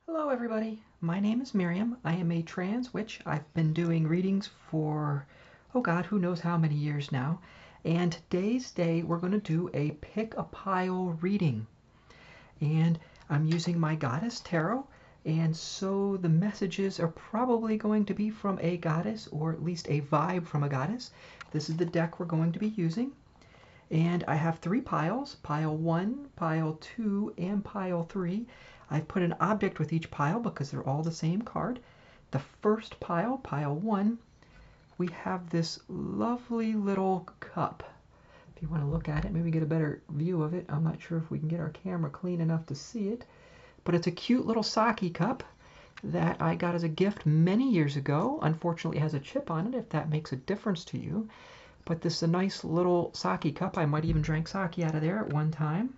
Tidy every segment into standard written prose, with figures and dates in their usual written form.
Hello everybody, my name is Miriam. I am a trans witch. I've been doing readings for, oh God, who knows how many years now. And today's day we're going to do a pick a pile reading. And I'm using my goddess tarot. And so the messages are probably going to be from a goddess, or at least a vibe from a goddess. This is the deck we're going to be using. And I have three piles, pile 1, pile 2, and pile 3. I've put an object with each pile because they're all the same card. The first pile, pile 1, we have this lovely little cup. If you want to look at it, maybe get a better view of it. I'm not sure if we can get our camera clean enough to see it. But it's a cute little sake cup that I got as a gift many years ago. Unfortunately, it has a chip on it, if that makes a difference to you. But this is a nice little sake cup. I might even drank sake out of there at one time.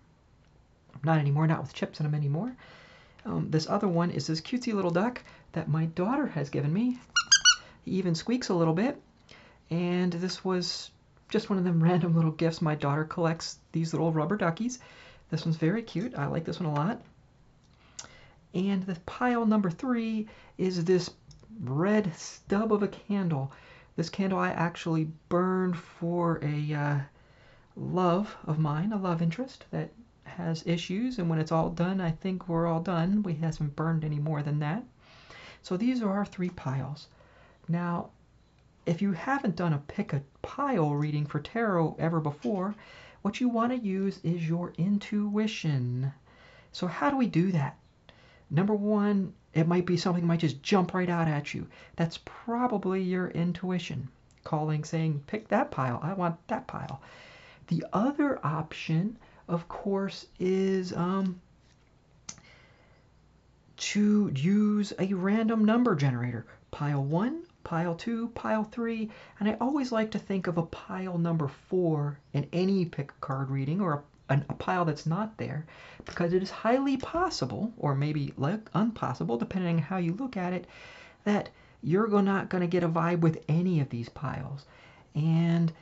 Not anymore, not with chips in them anymore. This other one is this cutesy little duck that my daughter has given me. He even squeaks a little bit. And this was just one of them random little gifts. My daughter collects these little rubber duckies. This one's very cute. I like this one a lot. And the pile number 3 is this red stub of a candle. This candle I actually burned for a love of mine, a love interest that has issues, and when it's all done, I think we're all done. We hasn't burned any more than that. So these are our 3 piles. Now, if you haven't done a pick a pile reading for tarot ever before, what you want to use is your intuition. So how do we do that? Number 1, it might be something that might just jump right out at you. That's probably your intuition calling, saying, pick that pile. I want that pile. The other option, of course, is to use a random number generator. Pile 1, pile 2, pile 3, and I always like to think of a pile number 4 in any pick a card reading, or a pile that's not there, because it is highly possible, or maybe like impossible, depending on how you look at it, that you're not going to get a vibe with any of these piles. And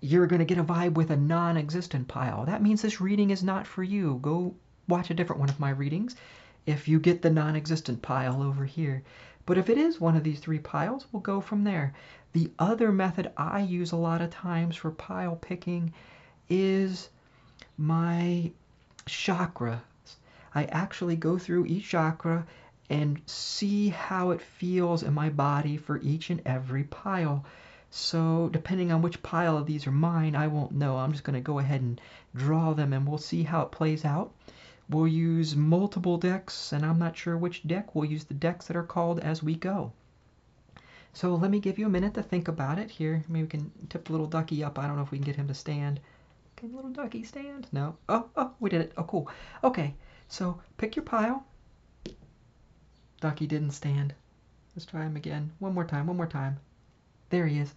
you're going to get a vibe with a non-existent pile. That means this reading is not for you. Go watch a different one of my readings if you get the non-existent pile over here. But if it is one of these 3 piles, we'll go from there. The other method I use a lot of times for pile picking is my chakras. I actually go through each chakra and see how it feels in my body for each and every pile. So depending on which pile of these are mine, I won't know. I'm just going to go ahead and draw them, and we'll see how it plays out. We'll use multiple decks, and I'm not sure which deck. We'll use the decks that are called as we go. So let me give you a minute to think about it. Here, maybe we can tip the little ducky up. I don't know if we can get him to stand. Can little ducky stand? No. Oh, we did it. Oh, cool. Okay, so pick your pile. Ducky didn't stand. Let's try him again. One more time. There he is.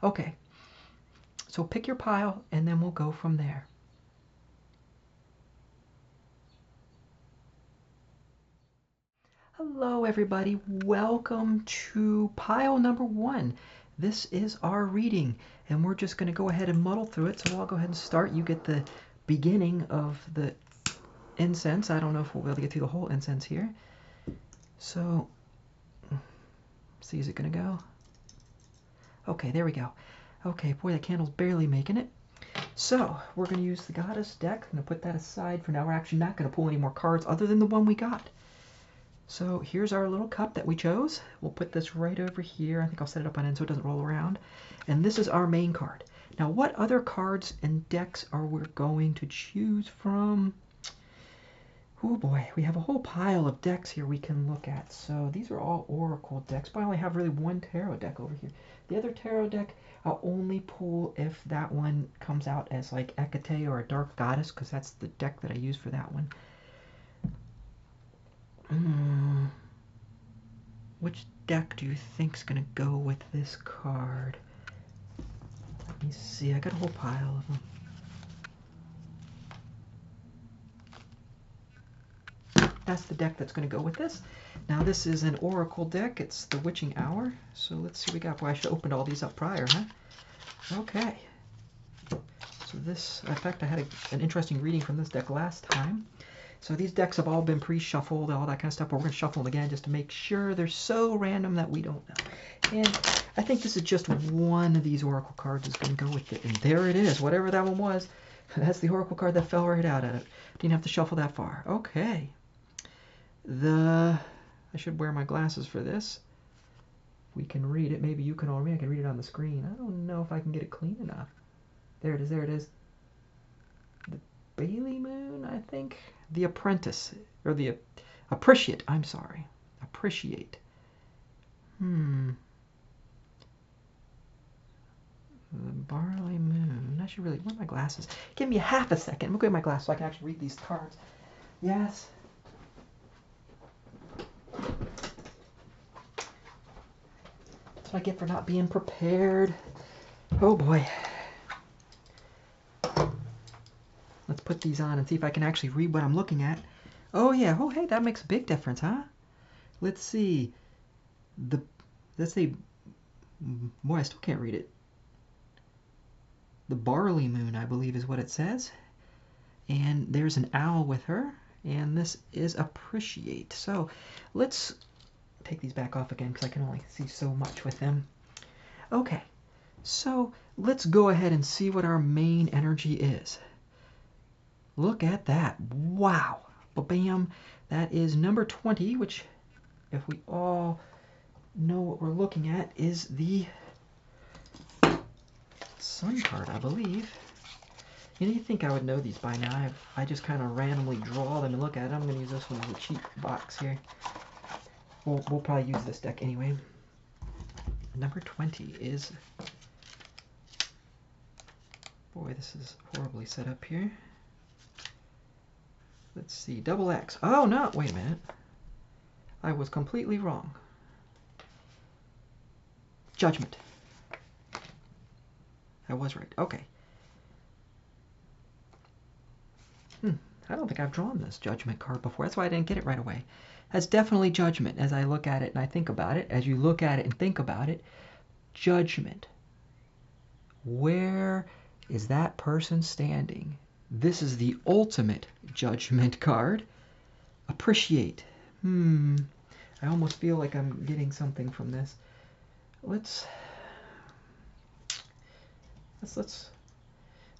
Okay, so pick your pile, and then we'll go from there. Hello everybody, welcome to pile number 1. This is our reading, and we're just going to go ahead and muddle through it, so I'll go ahead and start. You get the beginning of the incense. I don't know if we'll be able to get through the whole incense here. So, see, is it going to go? Okay, there we go. Okay, boy, that candle's barely making it. So, we're going to use the goddess deck. I'm going to put that aside for now. We're actually not going to pull any more cards other than the one we got. So, here's our little cup that we chose. We'll put this right over here. I think I'll set it up on end so it doesn't roll around. And this is our main card. Now, what other cards and decks are we going to choose from? Oh boy, we have a whole pile of decks here we can look at. So these are all oracle decks, but I only have really one tarot deck over here. The other tarot deck I'll only pull if that one comes out as like Hecate or a dark goddess, because that's the deck that I use for that one. Which deck do you think's gonna go with this card? Let me see, I got a whole pile of them. That's the deck that's going to go with this. Now this is an oracle deck. It's the Witching Hour. So let's see what we got. Boy, I should have opened all these up prior, huh? Okay. So this, in fact, I had an interesting reading from this deck last time. So these decks have all been pre-shuffled, all that kind of stuff, but we're going to shuffle them again just to make sure they're so random that we don't know. And I think this is just one of these oracle cards is going to go with it. And there it is, whatever that one was. That's the oracle card that fell right out of it. Didn't have to shuffle that far. Okay. I should wear my glasses for this. We can read it. Maybe you can, or maybe I can read it on the screen. I don't know if I can get it clean enough. There it is, there it is. The Bailey Moon, I think. The Apprentice, or the Appreciate, I'm sorry. Appreciate. The Barley Moon. I should really, where are my glasses? Give me half a second. I'm going to get my glasses so I can actually read these cards. Yes. That's what I get for not being prepared. Oh boy. Let's put these on and see if I can actually read what I'm looking at. Oh yeah, oh hey, that makes a big difference, huh? Let's see. Let's say, boy, I still can't read it. The Barley Moon, I believe is what it says. And there's an owl with her. And this is Appreciate. So let's take these back off again because I can only see so much with them. Okay, so let's go ahead and see what our main energy is. Look at that. Wow. Ba-bam. That is number 20, which, if we all know what we're looking at, is the Sun card, I believe. You'd think I would know these by now. I just kind of randomly draw them and look at it. I'm going to use this one as a cheat box here. We'll probably use this deck anyway. Number 20 is... Boy, this is horribly set up here. Let's see, double X. Oh, no, wait a minute. I was completely wrong. Judgment. I was right. Okay. I don't think I've drawn this Judgment card before. That's why I didn't get it right away. That's definitely Judgment as I look at it and I think about it. As you look at it and think about it, Judgment. Where is that person standing? This is the ultimate Judgment card. Appreciate. I almost feel like I'm getting something from this. Let's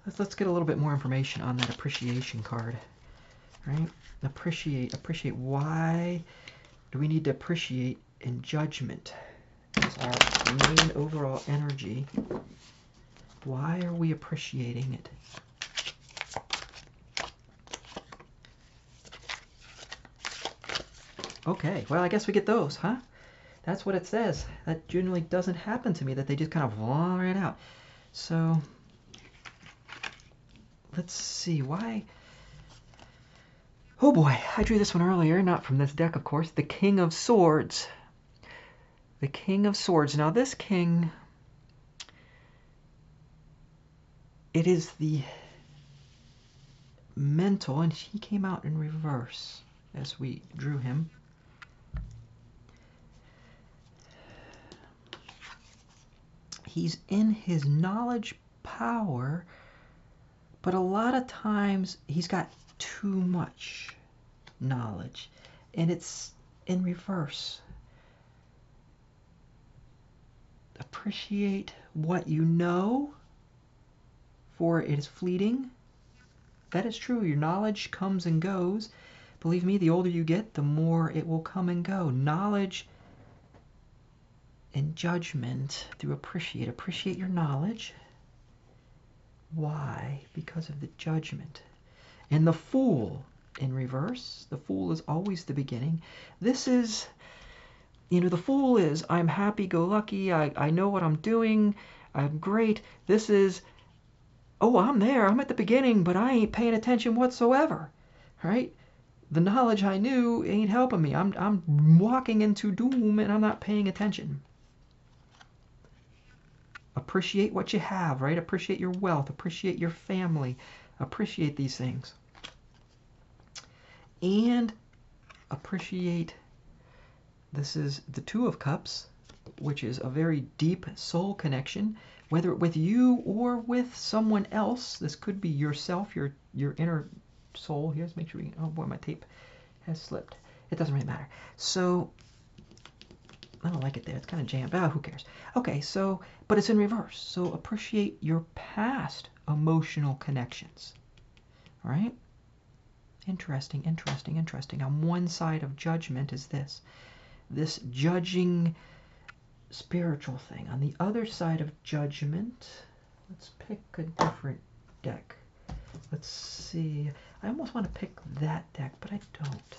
get a little bit more information on that appreciation card. Right? Appreciate. Why do we need to appreciate in Judgment as our main overall energy? Why are we appreciating it? Okay, well, I guess we get those, huh? That's what it says. That generally doesn't happen to me, that they just kind of fall right out. So, let's see, why... Oh boy, I drew this one earlier, not from this deck, of course. The King of Swords. The King of Swords. Now, this king... It is the mental, and he came out in reverse as we drew him. He's in his knowledge power, but a lot of times he's got too much knowledge, and it's in reverse. Appreciate what you know, for it is fleeting. That is true. Your knowledge comes and goes. Believe me, the older you get, the more it will come and go. Knowledge and Judgment through Appreciate. Appreciate your knowledge. Why? Because of the Judgment. And the Fool in reverse. The Fool is always the beginning. This is, the Fool is, I'm happy-go-lucky, I know what I'm doing, I'm great. This is, oh, I'm there, I'm at the beginning, but I ain't paying attention whatsoever, right? The knowledge I knew ain't helping me. I'm walking into doom and I'm not paying attention. Appreciate what you have, right? Appreciate your wealth, appreciate your family, appreciate these things. And appreciate, this is the Two of Cups, which is a very deep soul connection, whether with you or with someone else. This could be yourself, your inner soul here. Let's make sure we can, oh boy, my tape has slipped. It doesn't really matter. So, I don't like it there. It's kind of jammed. Oh, who cares? Okay, so, but it's in reverse. So appreciate your past emotional connections. All right? Interesting, interesting, interesting. On one side of judgment is this judging spiritual thing. On the other side of judgment, let's pick a different deck. Let's see. I almost want to pick that deck, but I don't.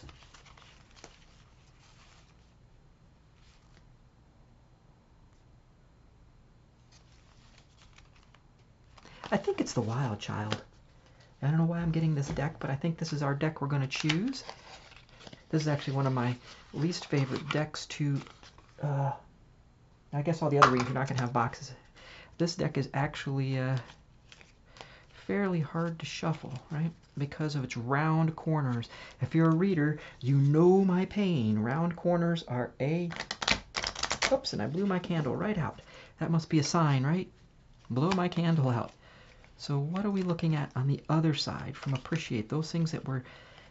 I think it's the Wild Child. I don't know why I'm getting this deck, but I think this is our deck we're going to choose. This is actually one of my least favorite decks to... I guess all the other readings, you're not going to have boxes. This deck is actually fairly hard to shuffle, right? Because of its round corners. If you're a reader, you know my pain. Round corners are a... Oops, and I blew my candle right out. That must be a sign, right? Blow my candle out. So what are we looking at on the other side from appreciate? Those things that we're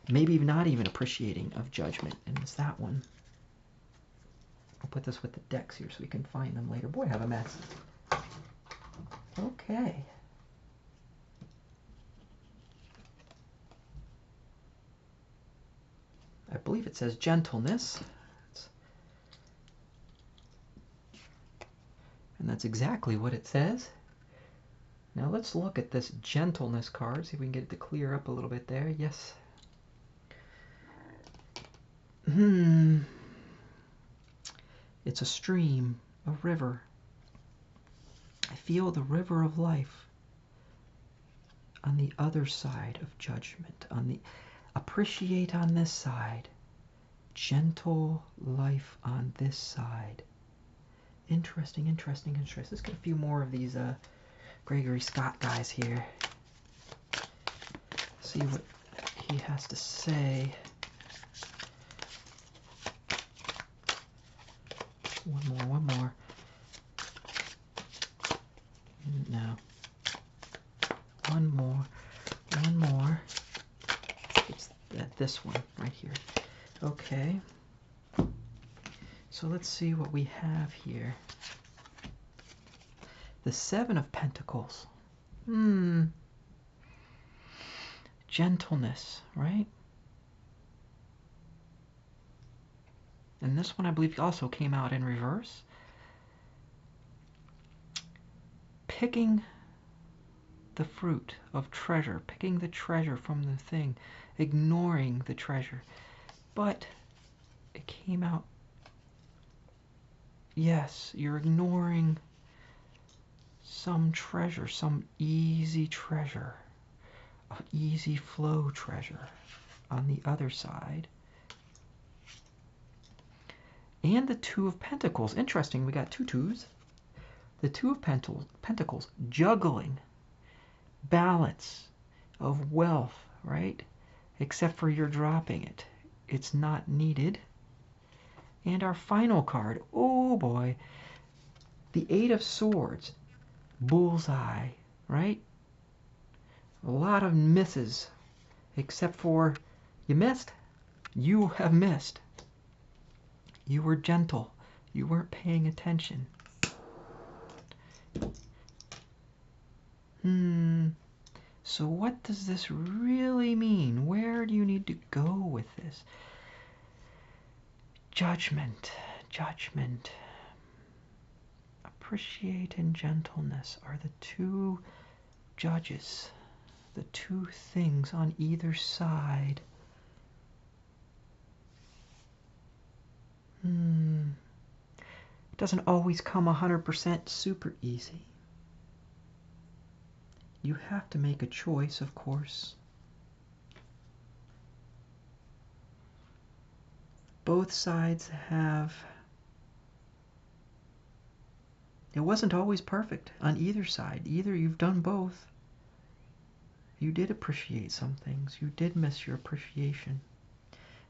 maybe not even appreciating of judgment. And it's that one. I'll put this with the decks here so we can find them later. Boy, I have a mess. Okay. I believe it says gentleness. And that's exactly what it says. Now let's look at this gentleness card, see if we can get it to clear up a little bit there. Yes. It's a stream, a river. I feel the river of life on the other side of judgment. On the appreciate on this side, gentle life on this side. Interesting, interesting, interesting. Let's get a few more of these Gregory Scott guys here. See what he has to say. One more. No. One more. It's this one right here. Okay. So let's see what we have here. The Seven of Pentacles. Gentleness, right? And this one I believe also came out in reverse. Picking the fruit of treasure. Picking the treasure from the thing. Ignoring the treasure. But it came out... Yes, you're ignoring some treasure, some easy treasure, an easy flow treasure on the other side. And the Two of Pentacles. Interesting, we got two twos. The Two of Pentacles, juggling, balance of wealth, right? Except for you're dropping it. It's not needed. And our final card, oh boy, the Eight of Swords. Bullseye, right? A lot of misses, except for you missed. You have missed. You were gentle. You weren't paying attention. So what does this really mean? Where do you need to go with this? Judgment, judgment. Appreciate and gentleness are the two judges, the two things on either side. It doesn't always come 100% super easy. You have to make a choice, of course. Both sides have... It wasn't always perfect on either side. Either you've done both. You did appreciate some things. You did miss your appreciation.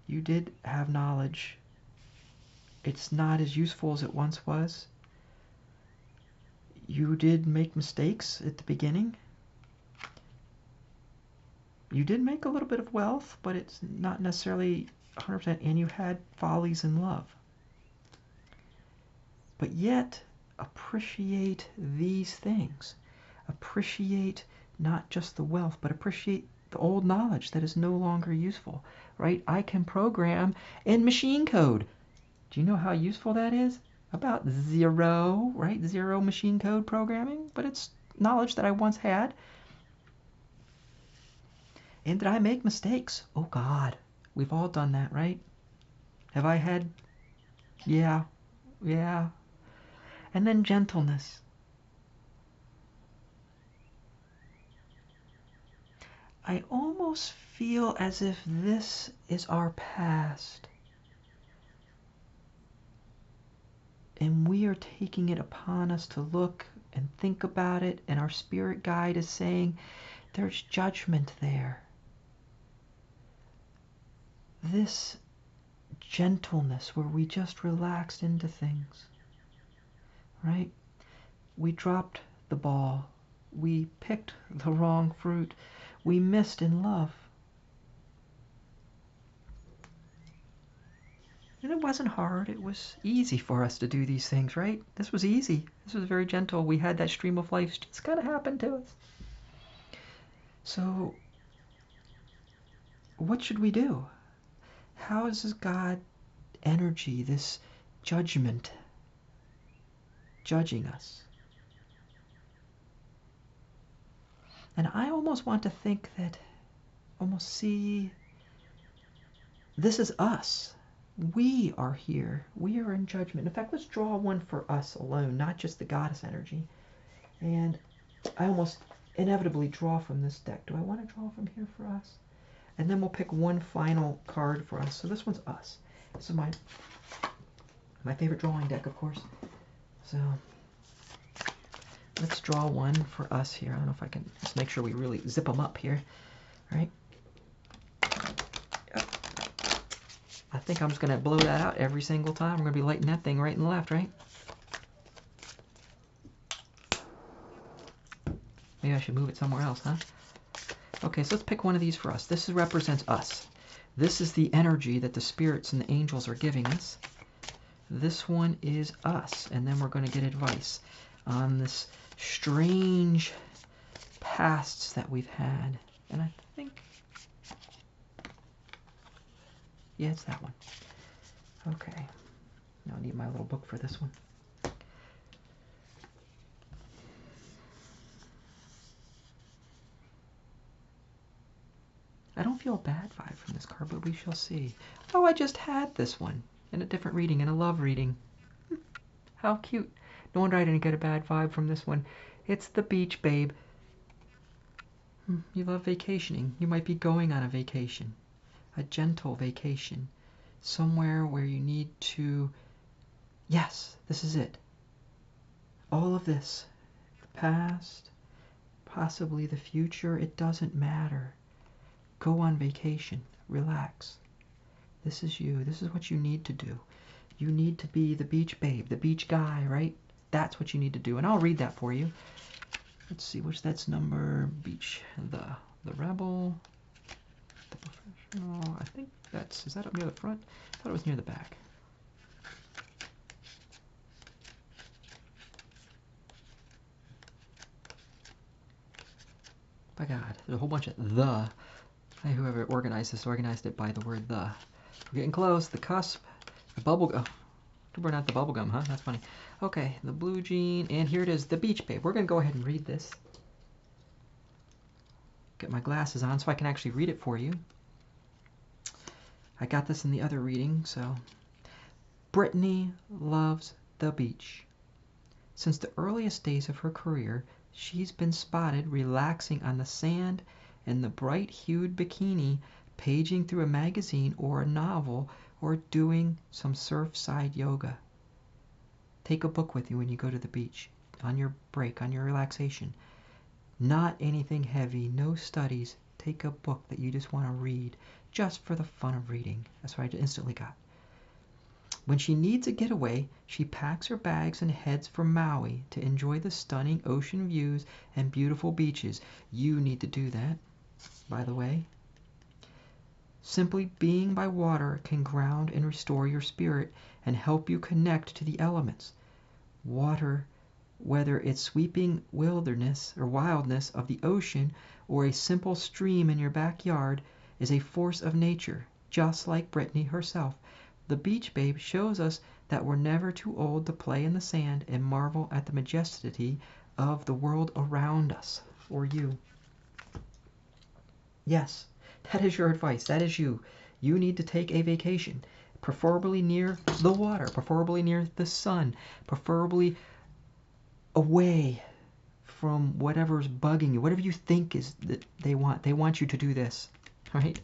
You did have knowledge. It's not as useful as it once was. You did make mistakes at the beginning. You did make a little bit of wealth, but it's not necessarily 100%, and you had follies in love. But yet, appreciate these things. Appreciate not just the wealth, but appreciate the old knowledge that is no longer useful, right? I can program in machine code. Do you know how useful that is? About zero, right? Zero machine code programming, but it's knowledge that I once had. And did I make mistakes? Oh God, we've all done that, right? Have I had? Yeah, yeah. And then gentleness. I almost feel as if this is our past. And we are taking it upon us to look and think about it, and our spirit guide is saying there's judgment there. This gentleness where we just relaxed into things, right? We dropped the ball. We picked the wrong fruit. We missed in love. And it wasn't hard. It was easy for us to do these things, right? This was easy. This was very gentle. We had that stream of life just kind of happen to us. So, what should we do? How is this God energy, this judgment, judging us? And I almost want to think that, almost see, this is us. We are here. We are in judgment. In fact, let's draw one for us alone, not just the goddess energy. And I almost inevitably draw from this deck. Do I want to draw from here for us? And then we'll pick one final card for us. So this one's us. This is my favorite drawing deck, of course. So let's draw one for us here. I don't know if I can just make sure we really zip them up here. All right. I think I'm just going to blow that out every single time. We're going to be lighting that thing right and left, right? Maybe I should move it somewhere else, huh? Okay, so let's pick one of these for us. This represents us. This is the energy that the spirits and the angels are giving us. This one is us. And then we're going to get advice on this strange pasts that we've had. And I think, yeah, it's that one. Okay. Now I need my little book for this one. I don't feel a bad vibe from this card, but we shall see. Oh, I just had this one in a different reading, in a love reading. How cute. No wonder I didn't get a bad vibe from this one. It's the beach, babe. You love vacationing. You might be going on a vacation. A gentle vacation. Somewhere where you need to... Yes, this is it. All of this. The past, possibly the future, it doesn't matter. Go on vacation. Relax. This is you. This is what you need to do. You need to be the beach babe, the beach guy, right? That's what you need to do. And I'll read that for you. Let's see, that's number beach. The rebel, the professional. I think is that up near the front? I thought it was near the back. By God, there's a whole bunch of the. Whoever organized this organized it by the word the. We're getting close. The cusp, the bubble gum. We're not the bubble gum, huh? That's funny. Okay, the blue jean, and here it is, the beach babe. We're gonna go ahead and read this. Get my glasses on so I can actually read it for you. I got this in the other reading, so. Brittany loves the beach. Since the earliest days of her career, she's been spotted relaxing on the sand in the bright-hued bikini, paging through a magazine or a novel, or doing some surfside yoga. Take a book with you when you go to the beach, on your break, on your relaxation. Not anything heavy, no studies. Take a book that you just want to read, just for the fun of reading. That's what I instantly got. When she needs a getaway, she packs her bags and heads for Maui to enjoy the stunning ocean views and beautiful beaches. You need to do that. by the way. Simply being by water can ground and restore your spirit and help you connect to the elements. Water, whether it's sweeping wilderness or wildness of the ocean or a simple stream in your backyard, is a force of nature, just like Brittany herself. The Beach Babe shows us that we're never too old to play in the sand and marvel at the majesty of the world around us. Or you. Yes, that is your advice. That is you. You need to take a vacation, preferably near the water, preferably near the sun, preferably away from whatever's bugging you, whatever you think is that they want. They want you to do this, right?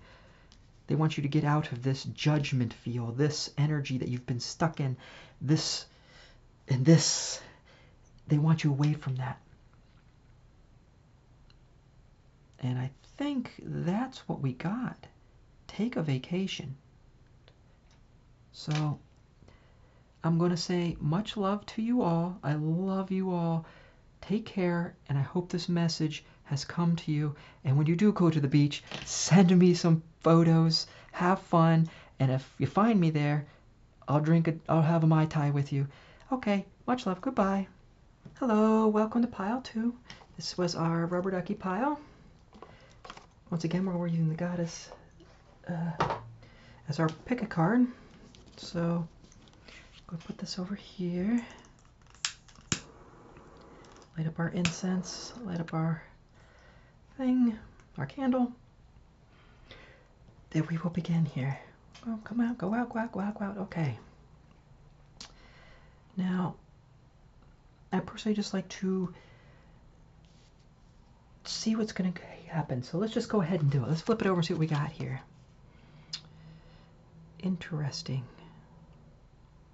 They want you to get out of this judgment field, this energy that you've been stuck in, this and this. They want you away from that. And I think that's what we got. Take a vacation. So I'm going to say much love to you all. I love you all. Take care, and I hope this message has come to you. And when you do go to the beach, send me some photos. Have fun. And if you find me there, I'll have a Mai Tai with you. Okay, much love. Goodbye. Hello, welcome to pile 2. This was our rubber ducky pile. Once again, we're using the goddess as our pick a card. So I'm going to put this over here. Light up our incense, light up our thing, our candle. Then we will begin here. Oh, come out, go out, go out, go out, go out. Okay. Now, I personally just like to see what's going to happen. So let's just go ahead and do it. Let's flip it over and see what we got here. Interesting.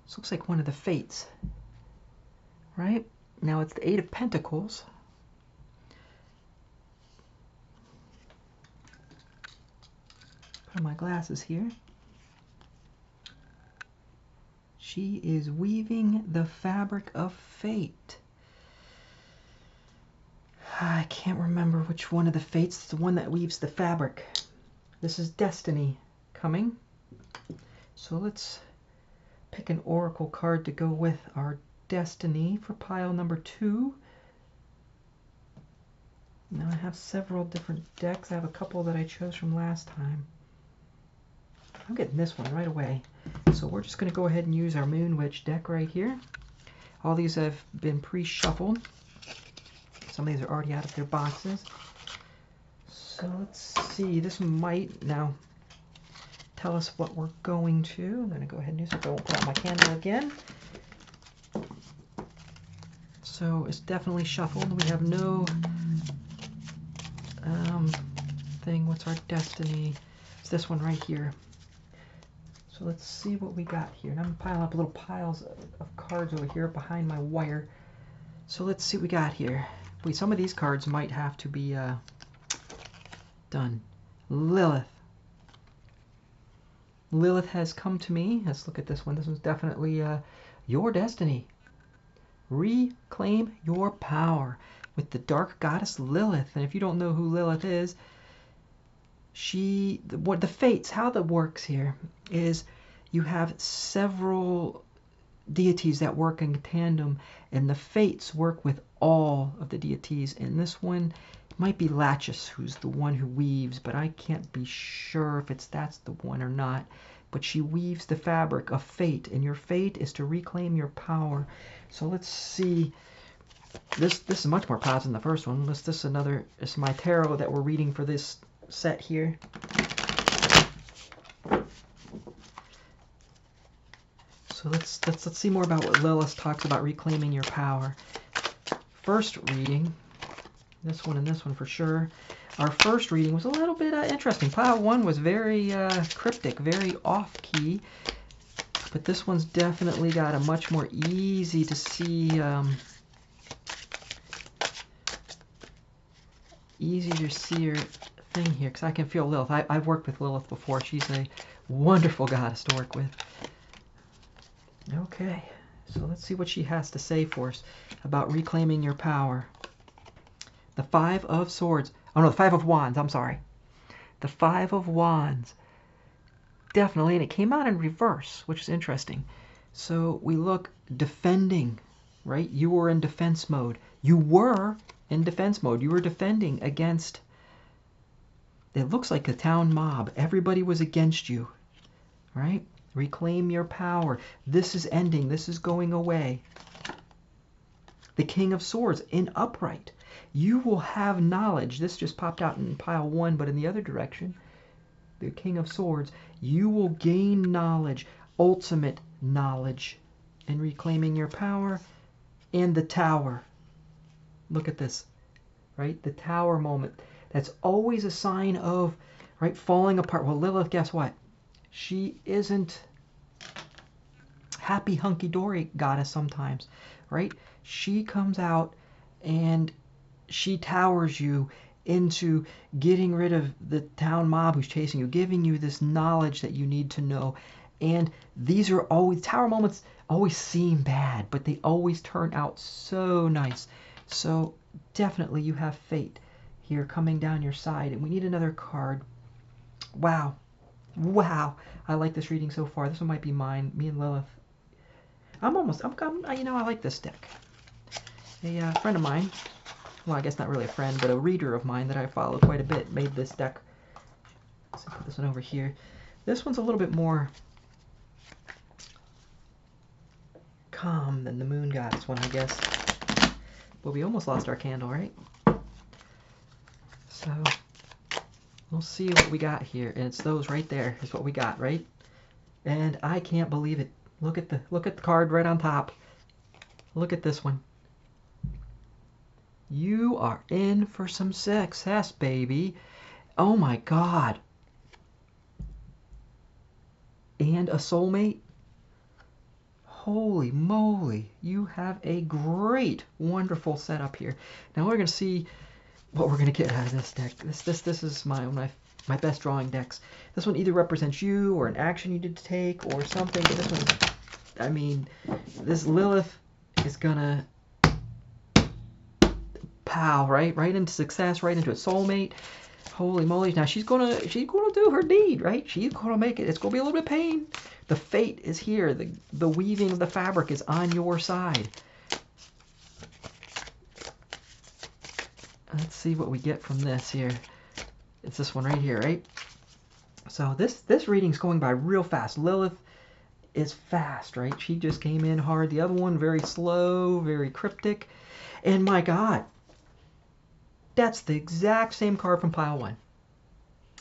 This looks like one of the fates, right? Now it's the 8 of Pentacles. Put on my glasses here. She is weaving the fabric of fate. I can't remember which one of the fates. It's the one that weaves the fabric. This is destiny coming. So let's pick an oracle card to go with our destiny for pile number 2. Now I have several different decks. I have a couple that I chose from last time. I'm getting this one right away. So we're just going to go ahead and use our Moon Witch deck right here. All these have been pre-shuffled. Some of these are already out of their boxes. So let's see. This might now tell us what we're going to. I'm going to go ahead and use it. I won't put out my candle again. So it's definitely shuffled. We have no thing. What's our destiny? It's this one right here. So let's see what we got here. And I'm piling up little piles of cards over here behind my wire. So let's see what we got here. Wait, some of these cards might have to be done. Lilith. Lilith has come to me. Let's look at this one. This one's definitely your destiny. Reclaim your power with the dark goddess Lilith. And if you don't know who Lilith is, the fates, how that works here is you have several deities that work in tandem, and the fates work with all of the deities. And this one might be Latches, who's the one who weaves, but I can't be sure if that's the one or not. But she weaves the fabric of fate, and your fate is to reclaim your power. So let's see. This is much more positive than the first one. This is my tarot that we're reading for this set here. So let's see more about what Lilith talks about reclaiming your power. First reading, this one and this one for sure. Our first reading was a little bit interesting. Pile 1 was very cryptic, very off-key, but this one's definitely got a much more easy to see, thing here, because I can feel Lilith. I've worked with Lilith before. She's a wonderful goddess to work with. Okay, so let's see what she has to say for us about reclaiming your power. The 5 of Swords. Oh no, the 5 of Wands, I'm sorry. the Five of Wands. Definitely, and it came out in reverse, which is interesting. So we look defending, right? You were in defense mode. You were in defense mode. You were defending against, it looks like a town mob. Everybody was against you, right? Reclaim your power. This is ending. This is going away. The King of Swords in upright. You will have knowledge. This just popped out in pile 1, but in the other direction. The King of Swords. You will gain knowledge, ultimate knowledge, in reclaiming your power. And the Tower. Look at this, right? The Tower moment. That's always a sign of, right, falling apart. Well, Lilith, guess what? She isn't happy hunky-dory goddess sometimes, right? She comes out and she towers you into getting rid of the town mob who's chasing you, giving you this knowledge that you need to know. And these are always, tower moments always seem bad, but they always turn out so nice. So definitely you have fate here coming down your side. And we need another card. Wow. Wow. I like this reading so far. This one might be mine. Me and Lilith. I like this deck. A friend of mine, well, I guess not really a friend, but a reader of mine that I follow quite a bit, made this deck. Let's put this one over here. This one's a little bit more calm than the Moon Goddess one, I guess. But we almost lost our candle, right? So we'll see what we got here. And it's those right there is what we got, right? And I can't believe it. Look at the card right on top. Look at this one. You are in for some success, baby. Oh my God. And a soulmate? Holy moly. You have a great, wonderful setup here. Now we're going to see what we're going to get out of this deck. This is my best drawing decks. This one either represents you or an action you did to take or something. But this one, I mean, this Lilith is going to pow, right into success, right into a soulmate. Holy moly. Now she's gonna do her deed, right? She's gonna make it. It's gonna be a little bit of pain. The fate is here. The weaving of the fabric is on your side. Let's see what we get from this here. It's this one right here, right? So this reading's going by real fast. Lilith is fast, right? She just came in hard. The other one very slow, very cryptic. And my God, that's the exact same card from pile 1.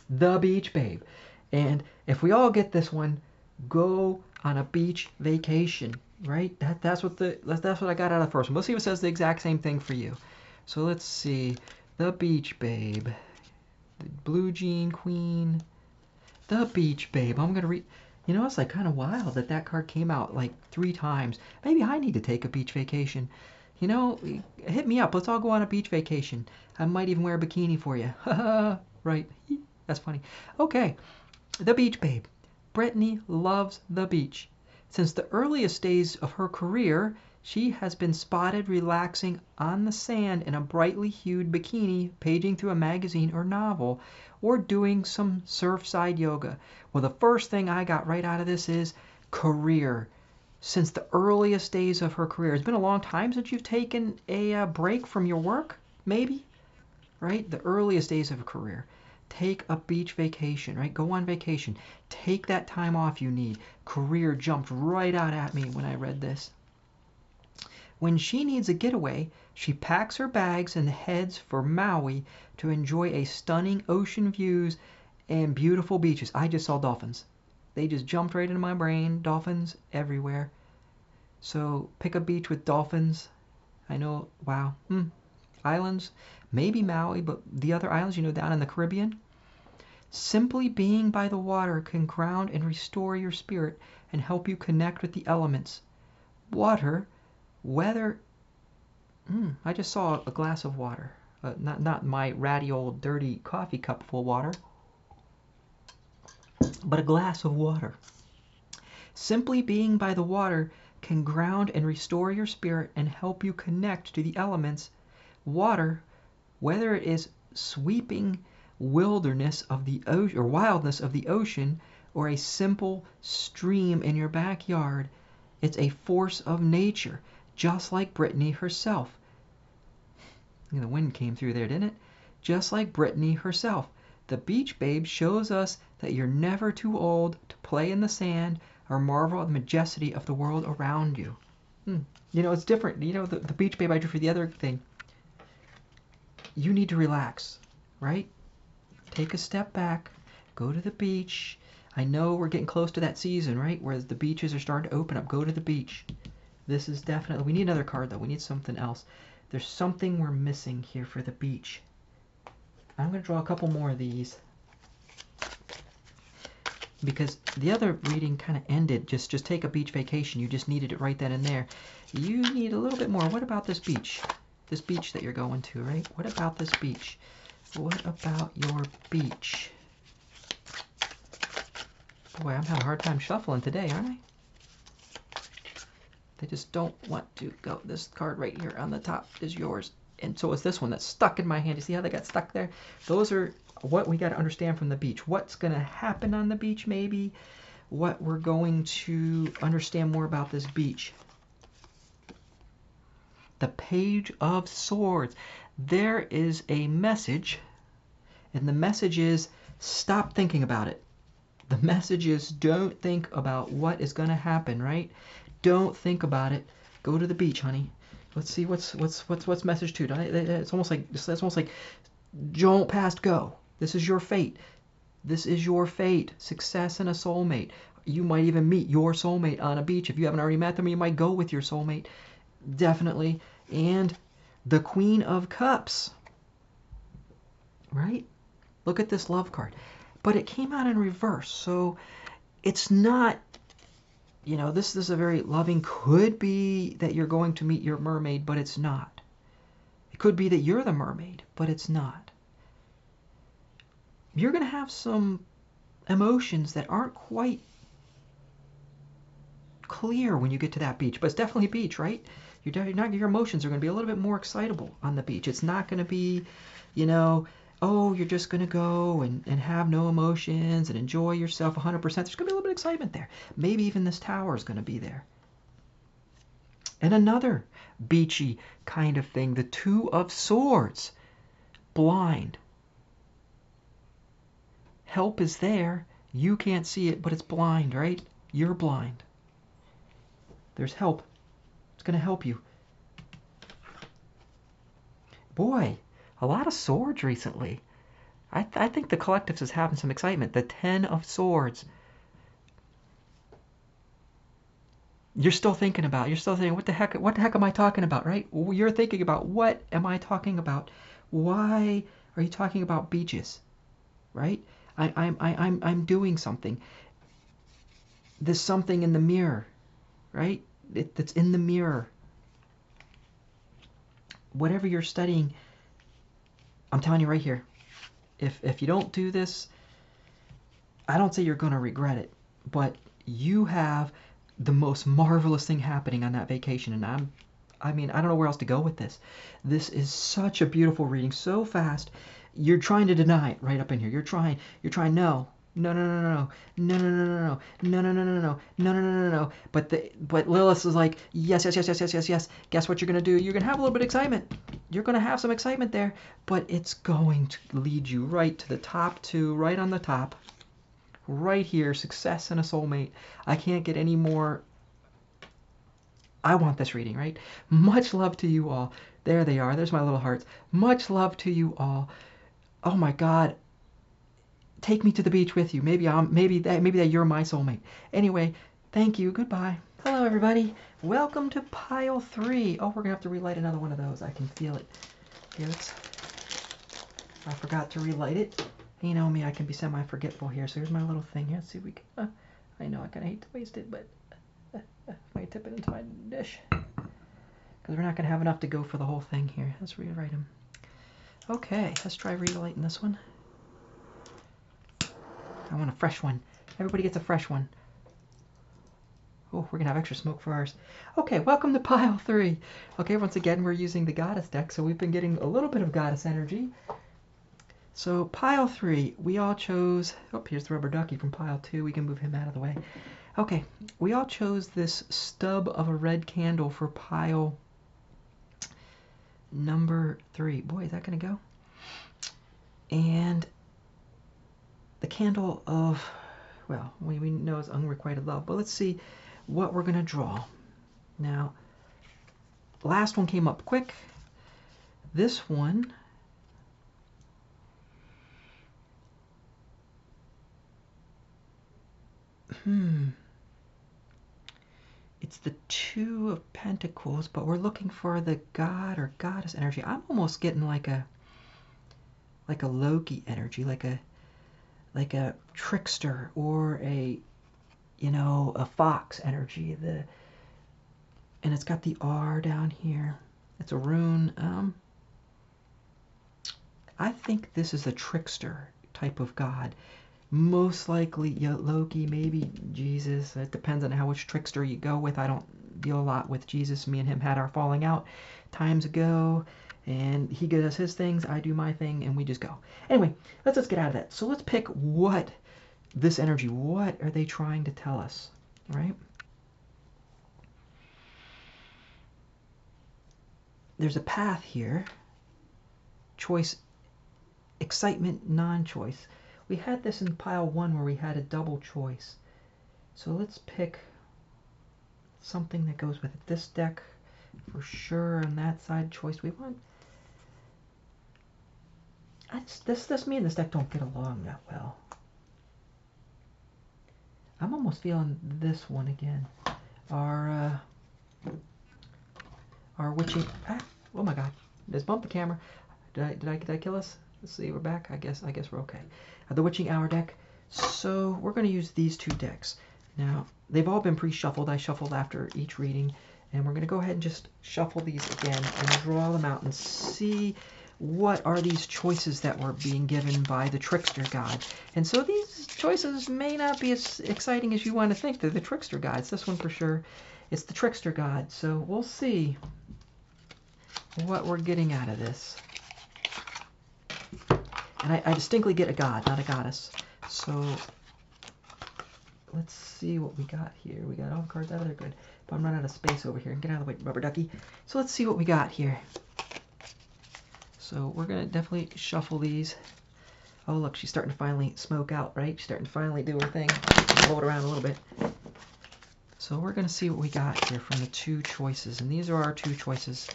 The Beach Babe. And if we all get this one, go on a beach vacation, right? That's what I got out of the first one. Let's see if it says the exact same thing for you. So let's see. The Beach Babe. The Blue Jean Queen. The Beach Babe. I'm going to read. You know, it's like kind of wild that card came out like 3 times. Maybe I need to take a beach vacation. You know, hit me up. Let's all go on a beach vacation. I might even wear a bikini for you. Right. That's funny. Okay. The Beach Babe. Brittany loves the beach. Since the earliest days of her career, she has been spotted relaxing on the sand in a brightly hued bikini, paging through a magazine or novel, or doing some surfside yoga. Well, the first thing I got right out of this is career. Since the earliest days of her career. It's been a long time since you've taken a break from your work, maybe, right? The earliest days of a career. Take a beach vacation, right? Go on vacation. Take that time off you need. Career jumped right out at me when I read this. When she needs a getaway, she packs her bags and heads for Maui to enjoy a stunning ocean views and beautiful beaches. I just saw dolphins. They just jumped right into my brain. Dolphins everywhere. So pick a beach with dolphins. I know, wow. Islands, maybe Maui, but the other islands, you know, down in the Caribbean. Simply being by the water can ground and restore your spirit and help you connect with the elements. Water, whether... I just saw a glass of water. Not my ratty old dirty coffee cup full of water, but a glass of water. Simply being by the water can ground and restore your spirit and help you connect to the elements. Water, whether it is sweeping wilderness of the ocean, or wildness of the ocean, or a simple stream in your backyard. It's a force of nature, just like Brittany herself. The wind came through there, didn't it? Just like Brittany herself. The Beach Babe shows us that you're never too old to play in the sand or marvel at the majesty of the world around you. You know, it's different. You know, the Beach Babe I drew for the other thing. You need to relax, right? Take a step back. Go to the beach. I know we're getting close to that season, right? Where the beaches are starting to open up. Go to the beach. This is definitely... We need another card, though. We need something else. There's something we're missing here for the beach. I'm going to draw a couple more of these. Because the other reading kind of ended. Just take a beach vacation. You just needed it right then and there. You need a little bit more. What about this beach? This beach that you're going to, right? What about this beach? What about your beach? Boy, I'm having a hard time shuffling today, aren't I? They just don't want to go. This card right here on the top is yours. And so is this one that's stuck in my hand. You see how they got stuck there? Those are what we got to understand from the beach. What's going to happen on the beach, maybe? What we're going to understand more about this beach. The Page of Swords. There is a message, and the message is stop thinking about it. The message is don't think about what is going to happen, right? Don't think about it. Go to the beach, honey. Let's see what's message 2. It's almost like don't past go. This is your fate. This is your fate. Success and a soulmate. You might even meet your soulmate on a beach. If you haven't already met them, you might go with your soulmate. Definitely. And the Queen of Cups. Right? Look at this love card. But it came out in reverse. So it's not, you know, this is a very loving, could be that you're going to meet your mermaid, but it's not. It could be that you're the mermaid, but it's not. You're going to have some emotions that aren't quite clear when you get to that beach, but it's definitely a beach, right? Your emotions are going to be a little bit more excitable on the beach. It's not going to be, you know, oh, you're just going to go and have no emotions and enjoy yourself 100%. There's going to be a little bit of excitement there. Maybe even this tower is going to be there. And another beachy kind of thing, the Two of Swords. Blind. Help is there. You can't see it, but it's blind, right? You're blind. There's help. It's going to help you. Boy, a lot of swords recently. I think the collectives is having some excitement. The Ten of Swords. You're still thinking about. You're still thinking, what the heck am I talking about, right? You're thinking about, what am I talking about? Why are you talking about beaches, right? I'm doing something. There's something in the mirror, right? That's in the mirror. Whatever you're studying, I'm telling you right here, if you don't do this, I don't say you're going to regret it, but you have the most marvelous thing happening on that vacation, and I mean, I don't know where else to go with this. This is such a beautiful reading, so fast. You're trying to deny it right up in here. You're trying, no. But Lilith is like, yes. Guess what you're gonna do? You're gonna have a little bit of excitement. You're gonna have some excitement there, but it's going to lead you right to the top 2, right on the top, right here. Success and a soulmate. I can't get any more. I want this reading, right? Much love to you all. There they are. There's my little hearts. Much love to you all. Oh my God. Take me to the beach with you. Maybe that you're my soulmate. Anyway, thank you. Goodbye. Hello, everybody. Welcome to pile 3. Oh, we're gonna have to relight another one of those. I can feel it. Here, I forgot to relight it. You know me, I can be semi-forgetful here. So here's my little thing here. Let's see if we can. I know I kind of hate to waste it, but I tip it into my dish because we're not gonna have enough to go for the whole thing here. Let's rewrite them. Okay, let's try relighting this one. I want a fresh one. Everybody gets a fresh one. Oh, we're going to have extra smoke for ours. Okay, welcome to pile 3. Okay, once again, we're using the Goddess deck, so we've been getting a little bit of Goddess energy. So pile 3, we all chose, oh, here's the rubber ducky from pile 2. We can move him out of the way. Okay, we all chose this stub of a red candle for pile number 3. Boy, is that going to go? And the candle of, well, we know it's unrequited love, but let's see what we're going to draw. Now, last one came up quick. This one, it's the 2 of Pentacles, but we're looking for the god or goddess energy. I'm almost getting like a Loki energy, like a trickster or a fox energy. And it's got the R down here. It's a rune. I think this is a trickster type of god. Most likely Loki, maybe Jesus. It depends on how much trickster you go with. I don't deal a lot with Jesus. Me and him had our falling out times ago. And he does his things, I do my thing, and we just go. Anyway, let's just get out of that. So let's pick what this energy, what are they trying to tell us, right? There's a path here. Choice, excitement, non-choice. We had this in pile 1 where we had a double choice. So let's pick something that goes with it. This deck, for sure, on that side, choice we want. This me and this deck don't get along that well. I'm almost feeling this one again. Our witching. Oh my God! Just bumped the camera. Did I kill us? Let's see. We're back. I guess we're okay. The witching hour deck. So we're going to use these 2 decks. Now they've all been pre-shuffled. I shuffled after each reading, and we're going to go ahead and just shuffle these again and draw them out and see what are these choices that were being given by the trickster god. And so these choices may not be as exciting as you want to think. They're the trickster gods. This one for sure, it's the trickster god. So we'll see what we're getting out of this. And I distinctly get a god, not a goddess. So let's see what we got here. We got all the cards out of there, good. But I'm running out of space over here. Get out of the way, rubber ducky. So let's see what we got here. So we're going to definitely shuffle these. Oh, look, she's starting to finally smoke out, right? She's starting to finally do her thing. Blow it around a little bit. So we're going to see what we got here from the 2 choices. And these are our 2 choices,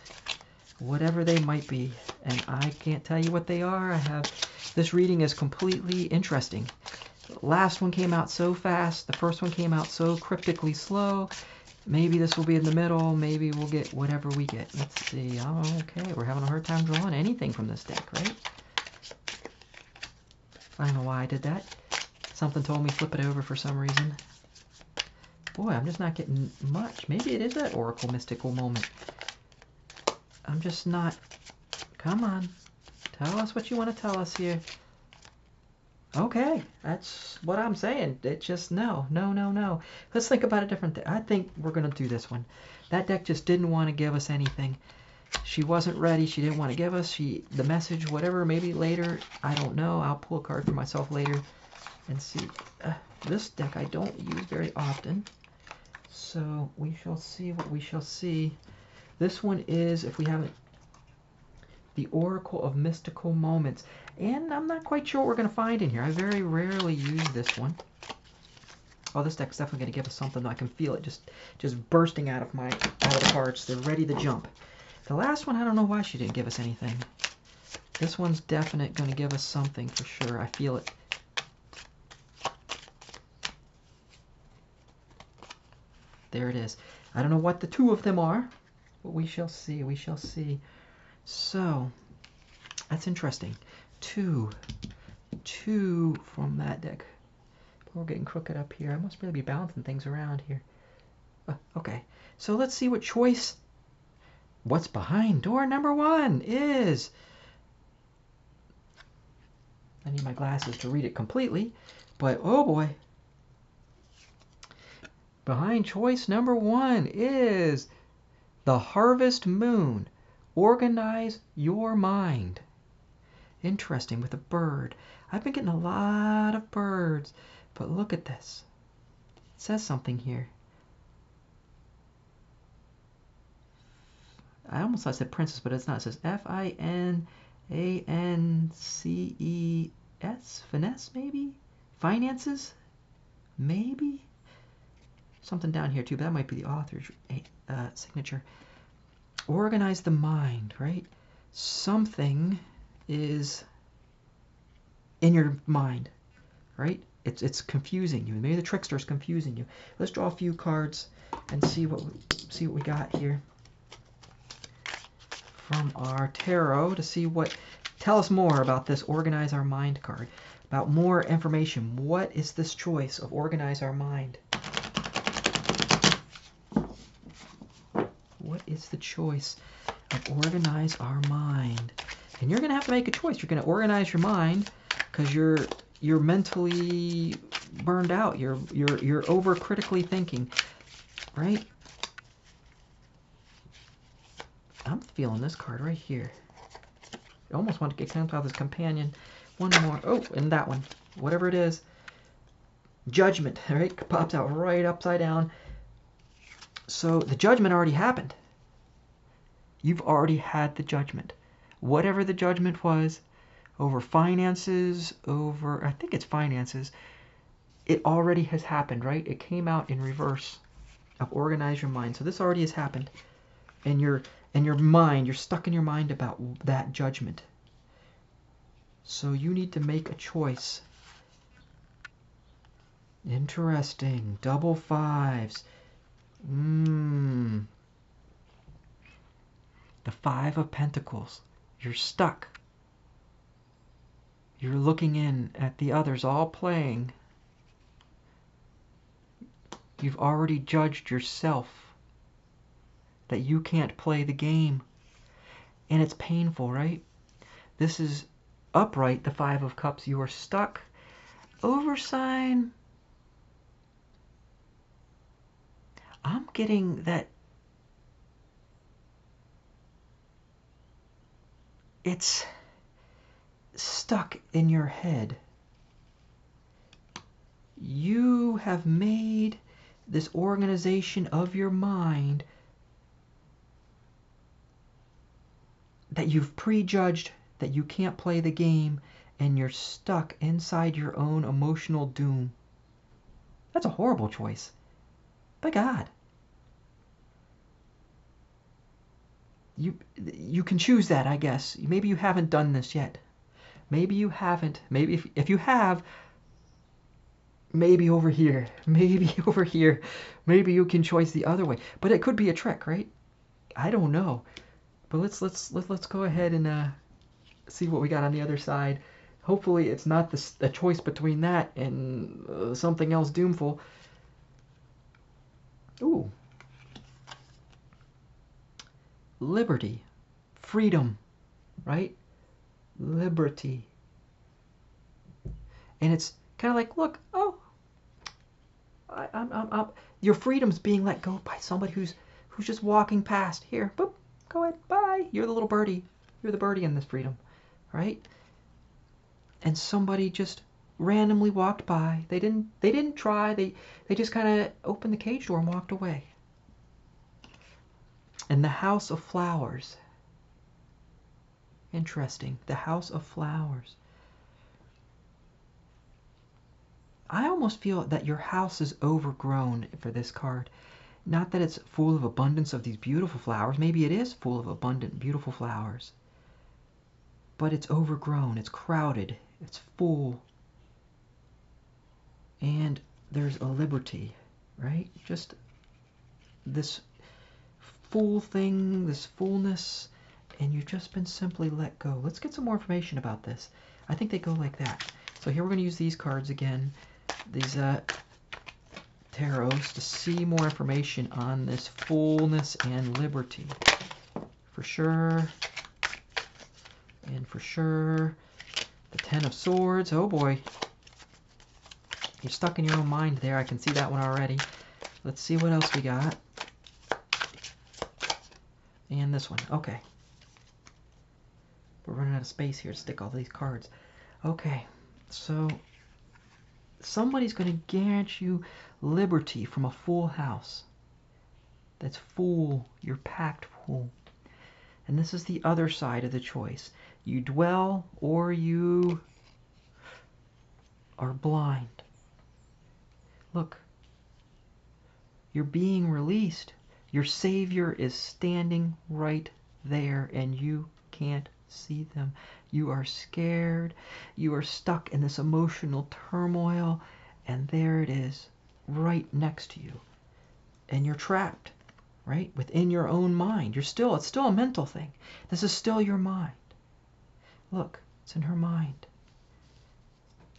whatever they might be. And I can't tell you what they are. This reading is completely interesting. The last one came out so fast. The first one came out so cryptically slow. Maybe this will be in the middle. Maybe we'll get whatever we get. Let's see. Oh, okay, we're having a hard time drawing anything from this deck, right? I don't know why I did that. Something told me flip it over for some reason. Boy, I'm just not getting much. Maybe it is that Oracle mystical moment. I'm just not. Come on. Tell us what you want to tell us here. Okay, that's what I'm saying. It just, no. Let's think about a different thing. I think we're going to do this one. That deck just didn't want to give us anything. She wasn't ready. She didn't want to give us the message, whatever, maybe later. I don't know. I'll pull a card for myself later and see. This deck I don't use very often. So we shall see what we shall see. This one is, if we haven't, the Oracle of Mystical Moments. And I'm not quite sure what we're going to find in here. I very rarely use this one. Oh, this deck's definitely going to give us something. I can feel it just bursting out of the cards. They're ready to jump. The last one, I don't know why she didn't give us anything. This one's definitely going to give us something for sure. I feel it. There it is. I don't know what the 2 of them are, but we shall see. We shall see. So, that's interesting. 2 from that deck. We're getting crooked up here. I must really be balancing things around here. Okay, so let's see what choice. What's behind door number 1 is. I need my glasses to read it completely, but oh boy. Behind choice number 1 is the Harvest Moon. Organize your mind. Interesting, with a bird. I've been getting a lot of birds, but look at this. It says something here. I almost thought it said princess, but it's not. It says Finances? Finesse, maybe? Finances? Maybe? Something down here, too, but that might be the author's signature. Organize the mind, right? Something is in your mind, right? It's confusing you. Maybe the trickster is confusing you. Let's draw a few cards and see what we got here from our tarot to see what. Tell us more about this Organize Our Mind card. About more information. What is this choice of Organize Our Mind? What is the choice of Organize Our Mind? And you're going to have to make a choice. You're going to organize your mind because you're mentally burned out. You're over critically thinking, right? I'm feeling this card right here. I almost want to get out of this companion. One more. Oh, and that one. Whatever it is. Judgment, right? Pops out right upside down. So the judgment already happened. You've already had the judgment. Whatever the judgment was, over finances, over, I think it's finances, it already has happened, right? It came out in reverse of Organize Your Mind. So this already has happened. And your mind, you're stuck in your mind about that judgment. So you need to make a choice. Interesting. Double fives. The Five of Pentacles. You're stuck. You're looking in at the others all playing. You've already judged yourself that you can't play the game. And it's painful, right? This is upright, the Five of Cups. You are stuck. Oversign. I'm getting that it's stuck in your head. You have made this organization of your mind that you've prejudged that you can't play the game, and you're stuck inside your own emotional doom. That's a horrible choice. By God. You can choose that, I guess. Maybe you haven't done this yet. Maybe you haven't. Maybe if you have, maybe over here. Maybe over here. Maybe you can choose the other way. But it could be a trick, right? I don't know. But let's go ahead and see what we got on the other side. Hopefully it's not a choice between that and something else doomful. Ooh. Liberty. Freedom. Right? Liberty. And it's kind of like, look, oh, I'm your freedom's being let go by somebody who's just walking past. Here, boop, go ahead, bye. You're the little birdie. You're the birdie in this freedom, right? And somebody just randomly walked by. They didn't try. They just kind of opened the cage door and walked away. And the House of Flowers. Interesting. The House of Flowers. I almost feel that your house is overgrown for this card. Not that it's full of abundance of these beautiful flowers. Maybe it is full of abundant, beautiful flowers. But it's overgrown. It's crowded. It's full. And there's a liberty, right? Just this full thing, this fullness, and you've just been simply let go. Let's get some more information about this. I think they go like that. So here we're going to use these cards again, these tarots, to see more information on this fullness and liberty. For sure. And for sure, the Ten of Swords. Oh boy. You're stuck in your own mind there. I can see that one already. Let's see what else we got. And this one. Okay. We're running out of space here to stick all these cards. Okay, so somebody's going to grant you liberty from a full house. That's full. You're packed full. And this is the other side of the choice. You dwell or you are blind. Look, you're being released. Your Savior is standing right there and you can't see them. You are scared. You are stuck in this emotional turmoil, and there it is, right next to you. And you're trapped, right? Within your own mind. It's still a mental thing. This is still your mind. Look, it's in her mind.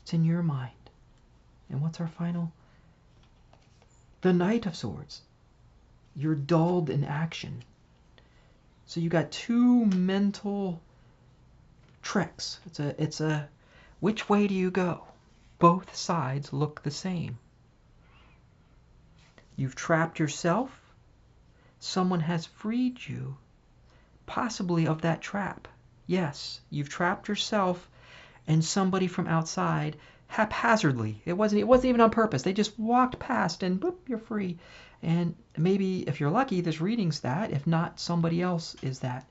It's in your mind. And what's our final? The Knight of Swords. You're dulled in action. So you got two mental tricks. It's a which way do you go? Both sides look the same. You've trapped yourself. Someone has freed you, possibly of that trap. Yes, you've trapped yourself and somebody from outside haphazardly. It wasn't even on purpose. They just walked past and boop, you're free. And maybe if you're lucky, this reading's that. If not, somebody else is that.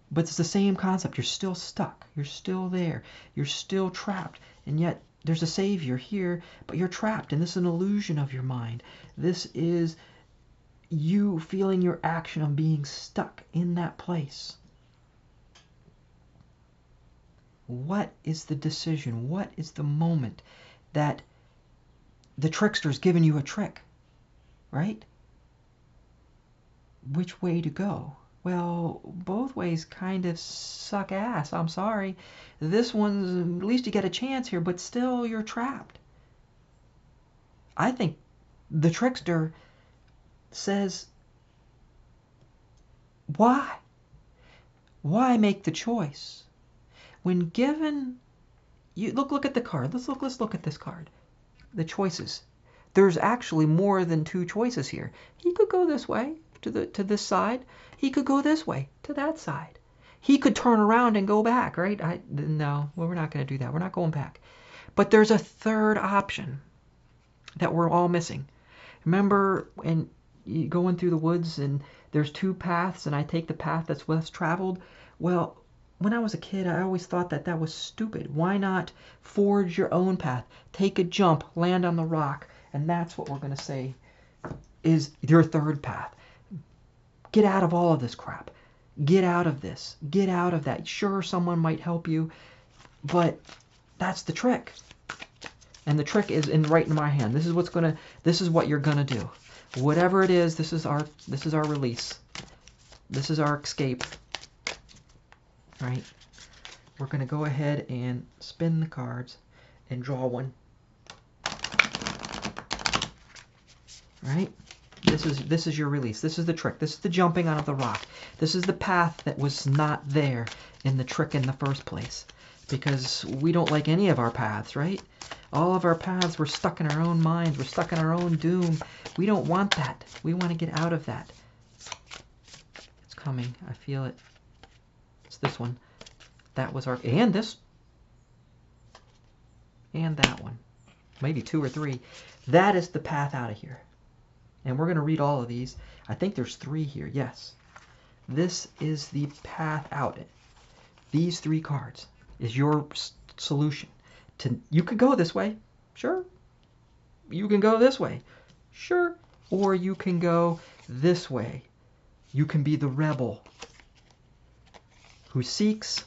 But it's the same concept. You're still stuck. You're still there. You're still trapped. And yet there's a Savior here, but you're trapped. And this is an illusion of your mind. This is you feeling your action of being stuck in that place. What is the decision? What is the moment that the trickster's given you a trick, right? Which way to go? Well, both ways kind of suck ass. I'm sorry. This one's, at least you get a chance here, but still you're trapped. I think the trickster says, why? Why make the choice? When given, you look at the card. Let's look at this card. The choices. There's actually more than two choices here. He could go this way to this side. He could go this way to that side. He could turn around and go back, right? No, well, we're not going to do that. We're not going back. But there's a third option that we're all missing. Remember when you're going through the woods and there's two paths and I take the path that's less traveled? Well, when I was a kid, I always thought that was stupid. Why not forge your own path? Take a jump, land on the rock, and that's what we're going to say is your third path. Get out of all of this crap. Get out of this. Get out of that. Sure, someone might help you, but that's the trick. And the trick is right in my hand. This is what you're gonna do. Whatever it is, this is our release. This is our escape. Right? We're gonna go ahead and spin the cards and draw one. Right? This is your release. This is the trick. This is the jumping out of the rock. This is the path that was not there in the trick in the first place. Because we don't like any of our paths, right? All of our paths, we're stuck in our own minds. We're stuck in our own doom. We don't want that. We want to get out of that. It's coming. I feel it. It's this one. That was our... And this. And that one. Maybe two or three. That is the path out of here. And we're going to read all of these. I think there's three here. Yes. This is the path out. These three cards is your solution. You could go this way. Sure. You can go this way. Sure. Or you can go this way. You can be the rebel who seeks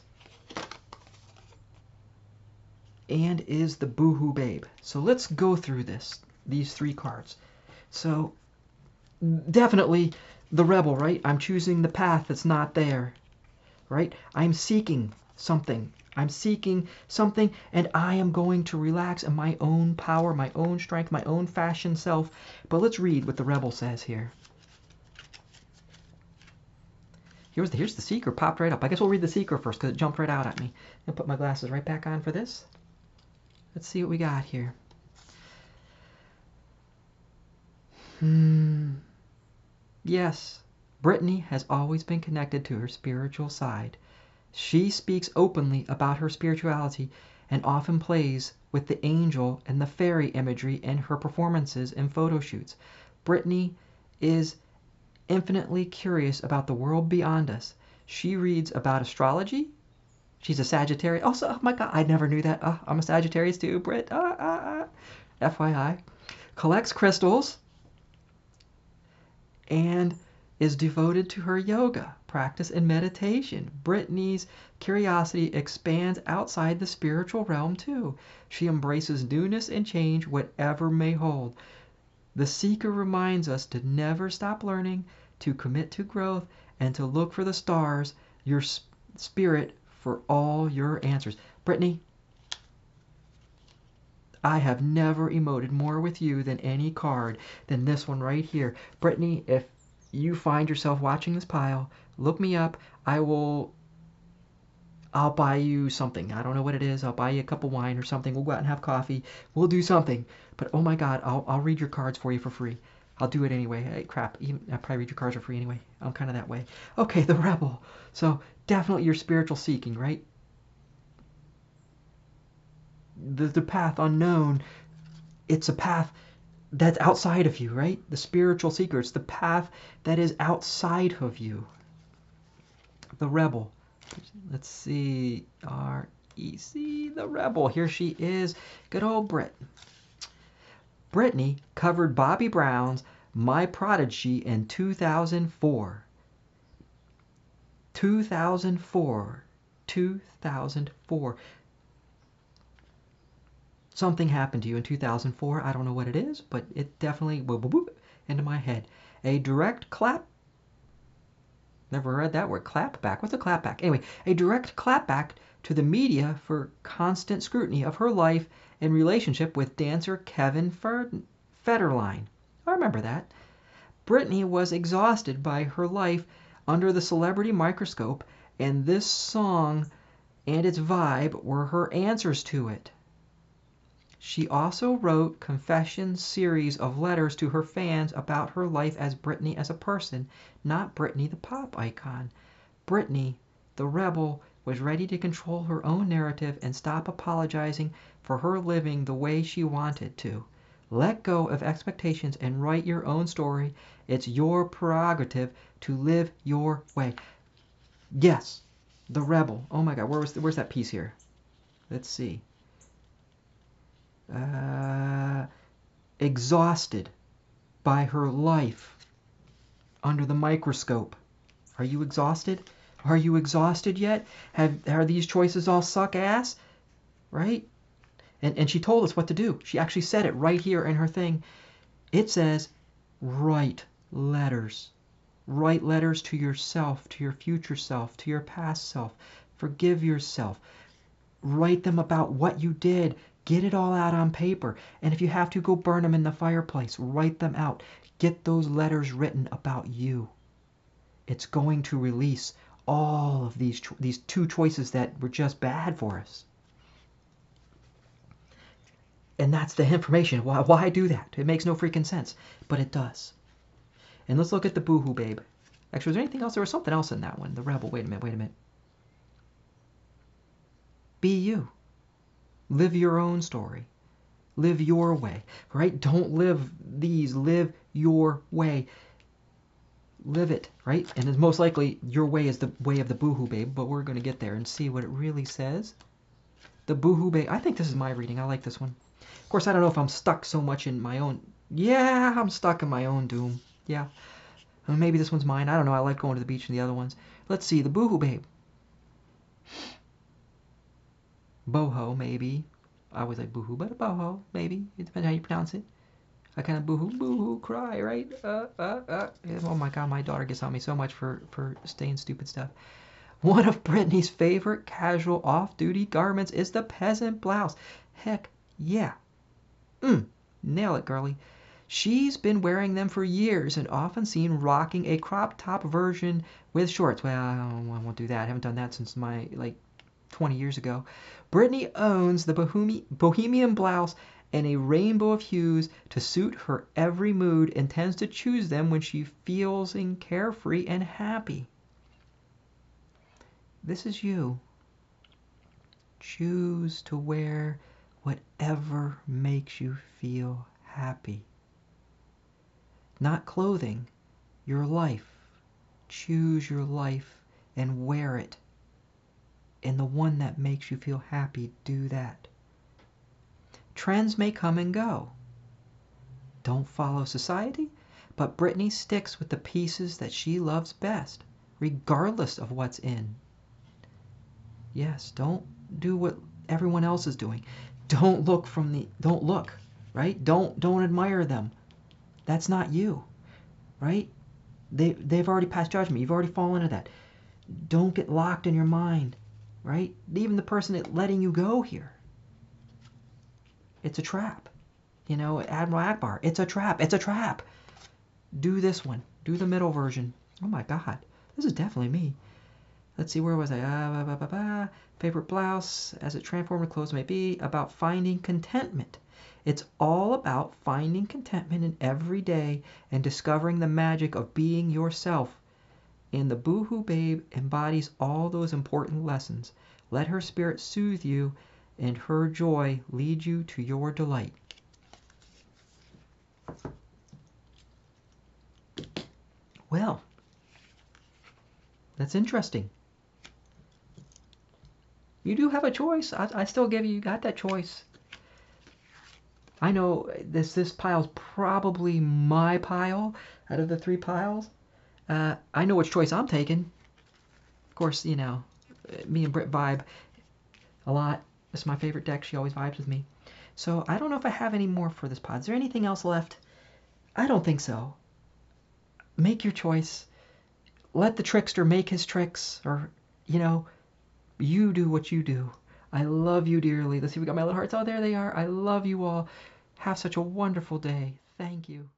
and is the boohoo babe. So let's go through these three cards. So definitely the rebel, right? I'm choosing the path that's not there, right? I'm seeking something. I'm seeking something, and I am going to relax in my own power, my own strength, my own fashion self. But let's read what the rebel says here. Here's the seeker, popped right up. I guess we'll read the seeker first because it jumped right out at me. I'll put my glasses right back on for this. Let's see what we got here. Yes, Brittany has always been connected to her spiritual side. She speaks openly about her spirituality and often plays with the angel and the fairy imagery in her performances and photo shoots. Brittany is infinitely curious about the world beyond us. She reads about astrology. She's a Sagittarius. Also, oh my God, I never knew that. I'm a Sagittarius too, Britt. FYI. Collects crystals and is devoted to her yoga practice and meditation. Brittany's curiosity expands outside the spiritual realm too. She embraces newness and change, whatever may hold. The seeker reminds us to never stop learning, to commit to growth, and to look for the stars, your spirit, for all your answers. Brittany, I have never emoted more with you than any card than this one right here. Brittany, if you find yourself watching this pile, look me up. I'll buy you something. I don't know what it is. I'll buy you a cup of wine or something. We'll go out and have coffee. We'll do something. But oh my God, I'll read your cards for you for free. I'll do it anyway. Hey, crap. I'll probably read your cards for free anyway. I'm kind of that way. Okay, the rebel. So definitely your spiritual seeking, right? The path unknown, it's a path that's outside of you, right? The spiritual seeker, it's the path that is outside of you. The rebel. Let's see. R-E-C, the rebel. Here she is. Good old Brit. Brittany covered Bobby Brown's My Prodigy in 2004. 2004. 2004. Something happened to you in 2004. I don't know what it is, but it definitely boop, boop, boop, into my head. A direct clap. Never read that word. Clapback. What's a clapback? Anyway, a direct clapback to the media for constant scrutiny of her life and relationship with dancer Kevin Federline. I remember that. Brittany was exhausted by her life under the celebrity microscope, and this song and its vibe were her answers to it. She also wrote confession series of letters to her fans about her life as Brittany as a person, not Brittany the pop icon. Brittany, the rebel, was ready to control her own narrative and stop apologizing for her living the way she wanted to. Let go of expectations and write your own story. It's your prerogative to live your way. Yes, the rebel. Oh my God, where's that piece here? Let's see. Exhausted by her life under the microscope. Are you exhausted? Are you exhausted yet? Are these choices all suck ass? Right? And she told us what to do. She actually said it right here in her thing. It says, write letters. Write letters to yourself, to your future self, to your past self. Forgive yourself. Write them about what you did. Get it all out on paper. And if you have to, go burn them in the fireplace. Write them out. Get those letters written about you. It's going to release all of these two choices that were just bad for us. And that's the information. Why do that? It makes no freaking sense. But it does. And let's look at the Boohoo Babe. Actually, was there anything else? There was something else in that one. The Rebel. Wait a minute. Be you. Live your own story. Live your way, right? Don't live these. Live your way. Live it, right? And it's most likely your way is the way of the Boohoo Babe, but we're going to get there and see what it really says. The Boohoo Babe. I think this is my reading. I like this one. Of course, I don't know if I'm stuck so much in my own... Yeah, I'm stuck in my own doom. Yeah. Maybe this one's mine. I don't know. I like going to the beach and the other ones. Let's see. The Boohoo Babe. Boho, maybe. I always like boohoo, but a boho, maybe. It depends how you pronounce it. I kind of boohoo, cry, right? Oh my God, my daughter gets on me so much for saying stupid stuff. One of Brittany's favorite casual off-duty garments is the peasant blouse. Heck, yeah. Nail it, girly. She's been wearing them for years and often seen rocking a crop top version with shorts. Well, I won't do that. I haven't done that since my, 20 years ago. Brittany owns the bohemian blouse and a rainbow of hues to suit her every mood and tends to choose them when she feels carefree and happy. This is you. Choose to wear whatever makes you feel happy. Not clothing, your life. Choose your life and wear it. And the one that makes you feel happy, do that. Trends may come and go. Don't follow society, but Britney sticks with the pieces that she loves best, regardless of what's in. Yes, don't do what everyone else is doing. Don't look, right? Don't admire them. That's not you, right? They've already passed judgment. You've already fallen into that. Don't get locked in your mind, right? Even the person that's letting you go here. It's a trap. You know, Admiral Akbar, it's a trap. It's a trap. Do this one. Do the middle version. Oh my God. This is definitely me. Let's see, where was I? Favorite blouse, as it transformed clothes may be, about finding contentment. It's all about finding contentment in every day and discovering the magic of being yourself. And the Boohoo Babe embodies all those important lessons. Let her spirit soothe you and her joy lead you to your delight. Well, that's interesting. You do have a choice. I still give you got that choice. I know this pile's probably my pile out of the 3 piles. I know which choice I'm taking. Of course, you know, me and Britt vibe a lot. This is my favorite deck. She always vibes with me. So I don't know if I have any more for this pod. Is there anything else left? I don't think so. Make your choice. Let the trickster make his tricks, or, you know, you do what you do. I love you dearly. Let's see, we got my little hearts. Oh, there they are. I love you all. Have such a wonderful day. Thank you.